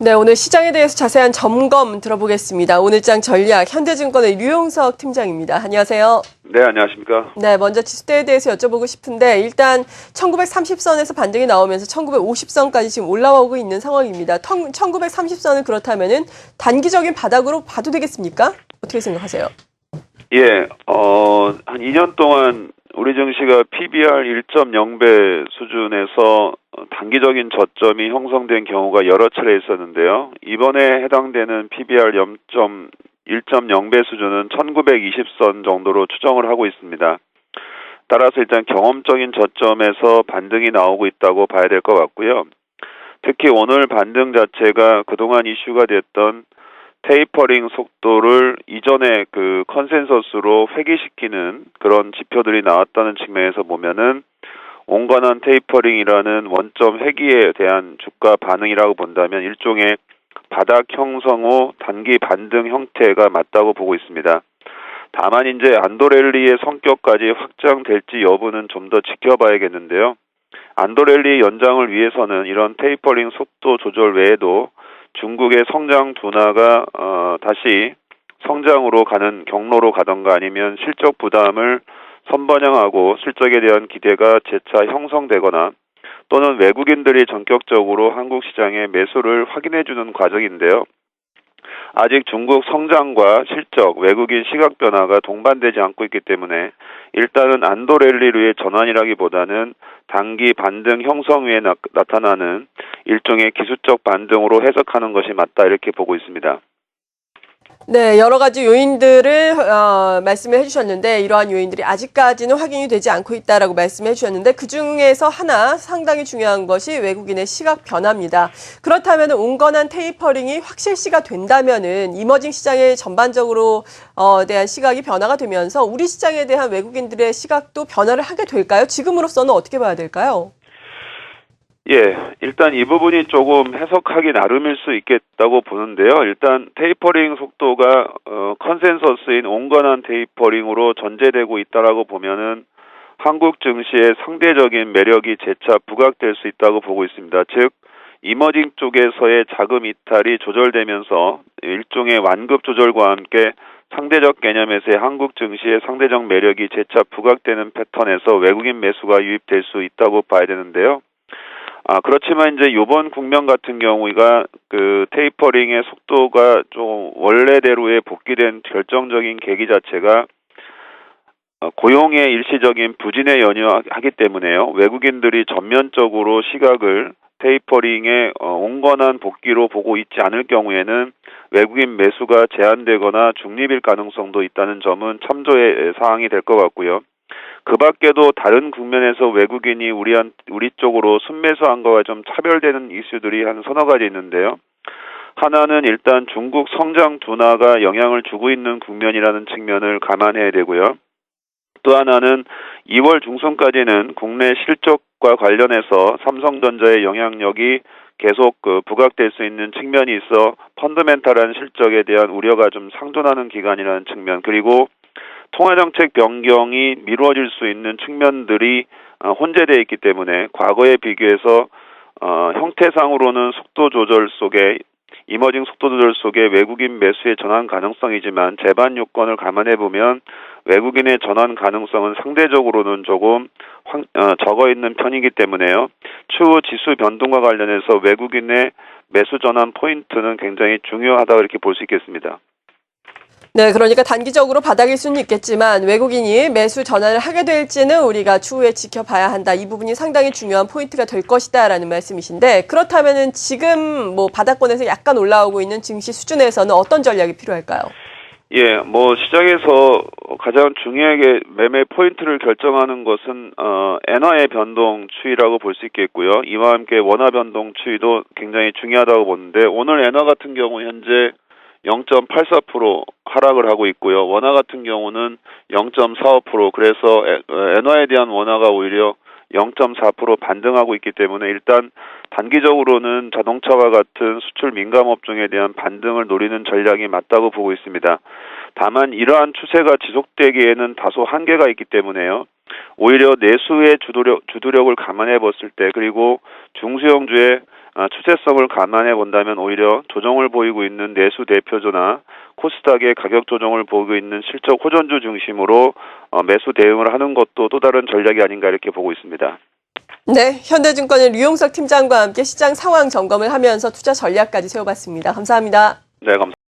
네, 오늘 시장에 대해서 자세한 점검 들어보겠습니다. 오늘장 전략 현대증권의 류용석 팀장입니다. 안녕하세요. 네, 안녕하십니까. 네, 먼저 지수대에 대해서 여쭤보고 싶은데 일단 1930선에서 반등이 나오면서 1950선까지 지금 올라오고 있는 상황입니다. 1930선은 그렇다면은 단기적인 바닥으로 봐도 되겠습니까? 어떻게 생각하세요? 예, 한 2년 동안 우리 증시가 PBR 1.0배 수준에서 단기적인 저점이 형성된 경우가 여러 차례 있었는데요. 이번에 해당되는 PBR 1.0배 수준은 1920선 정도로 추정을 하고 있습니다. 따라서 일단 경험적인 저점에서 반등이 나오고 있다고 봐야 될 것 같고요. 특히 오늘 반등 자체가 그동안 이슈가 됐던 테이퍼링 속도를 이전에 그 컨센서스로 회귀시키는 그런 지표들이 나왔다는 측면에서 보면은 온건한 테이퍼링이라는 원점 회귀에 대한 주가 반응이라고 본다면 일종의 바닥 형성 후 단기 반등 형태가 맞다고 보고 있습니다. 다만 이제 안도랠리의 성격까지 확장될지 여부는 좀 더 지켜봐야겠는데요. 안도랠리 연장을 위해서는 이런 테이퍼링 속도 조절 외에도 중국의 성장 둔화가 다시 성장으로 가는 경로로 가던가 아니면 실적 부담을 선반영하고 실적에 대한 기대가 재차 형성되거나 또는 외국인들이 전격적으로 한국 시장에 매수를 확인해주는 과정인데요. 아직 중국 성장과 실적, 외국인 시각 변화가 동반되지 않고 있기 때문에 일단은 안도랠리류의 전환이라기보다는 단기 반등 형성 위에 나타나는 일종의 기술적 반등으로 해석하는 것이 맞다 이렇게 보고 있습니다. 네, 여러 가지 요인들을 말씀을 해주셨는데 이러한 요인들이 아직까지는 확인이 되지 않고 있다라고 말씀해 주셨는데 그중에서 하나 상당히 중요한 것이 외국인의 시각 변화입니다. 그렇다면 온건한 테이퍼링이 확실시가 된다면은 이머징 시장의 전반적으로 대한 시각이 변화가 되면서 우리 시장에 대한 외국인들의 시각도 변화를 하게 될까요? 지금으로서는 어떻게 봐야 될까요? 예, 일단 이 부분이 조금 해석하기 나름일 수 있겠다고 보는데요. 일단 테이퍼링 속도가 컨센서스인 온건한 테이퍼링으로 전제되고 있다라고 보면은 한국 증시의 상대적인 매력이 재차 부각될 수 있다고 보고 있습니다. 즉 이머징 쪽에서의 자금 이탈이 조절되면서 일종의 완급 조절과 함께 상대적 개념에서의 한국 증시의 상대적 매력이 재차 부각되는 패턴에서 외국인 매수가 유입될 수 있다고 봐야 되는데요. 그렇지만 이제 이번 국면 같은 경우가 그 테이퍼링의 속도가 좀 원래대로에 복귀된 결정적인 계기 자체가 고용의 일시적인 부진에 연유하기 때문에요. 외국인들이 전면적으로 시각을 테이퍼링의 온건한 복귀로 보고 있지 않을 경우에는 외국인 매수가 제한되거나 중립일 가능성도 있다는 점은 참조의 사항이 될 것 같고요. 그 밖에도 다른 국면에서 외국인이 우리 쪽으로 순매수한 거와 좀 차별되는 이슈들이 한 서너 가지 있는데요. 하나는 일단 중국 성장 둔화가 영향을 주고 있는 국면이라는 측면을 감안해야 되고요. 또 하나는 2월 중순까지는 국내 실적과 관련해서 삼성전자의 영향력이 계속 부각될 수 있는 측면이 있어 펀더멘탈한 실적에 대한 우려가 좀 상존하는 기간이라는 측면, 그리고 통화정책 변경이 미뤄질 수 있는 측면들이 혼재되어 있기 때문에 과거에 비교해서 형태상으로는 속도 조절 속에 이머징 속도 조절 속에 외국인 매수의 전환 가능성이지만 재반 요건을 감안해 보면 외국인의 전환 가능성은 상대적으로는 조금 적어 있는 편이기 때문에요. 추후 지수 변동과 관련해서 외국인의 매수 전환 포인트는 굉장히 중요하다고 이렇게 볼 수 있겠습니다. 네, 그러니까 단기적으로 바닥일 수는 있겠지만 외국인이 매수 전환을 하게 될지는 우리가 추후에 지켜봐야 한다. 이 부분이 상당히 중요한 포인트가 될 것이다라는 말씀이신데 그렇다면은 지금 뭐 바닥권에서 약간 올라오고 있는 증시 수준에서는 어떤 전략이 필요할까요? 예, 시장에서 가장 중요하게 매매 포인트를 결정하는 것은 엔화의 변동 추이라고 볼 수 있겠고요. 이와 함께 원화 변동 추이도 굉장히 중요하다고 보는데 오늘 엔화 같은 경우 현재 0.84% 하락을 하고 있고요. 원화 같은 경우는 0.45%, 그래서 엔화에 대한 원화가 오히려 0.4% 반등하고 있기 때문에 일단 단기적으로는 자동차와 같은 수출 민감 업종에 대한 반등을 노리는 전략이 맞다고 보고 있습니다. 다만 이러한 추세가 지속되기에는 다소 한계가 있기 때문에요. 오히려 내수의 주도력을 감안해 봤을 때 그리고 중소형주의 추세성을 감안해 본다면 오히려 조정을 보이고 있는 내수 대표주나 코스닥의 가격 조정을 보이고 있는 실적 호전주 중심으로 매수 대응을 하는 것도 또 다른 전략이 아닌가 이렇게 보고 있습니다. 네, 현대증권의 류용석 팀장과 함께 시장 상황 점검을 하면서 투자 전략까지 세워봤습니다. 감사합니다. 네, 감사합니다.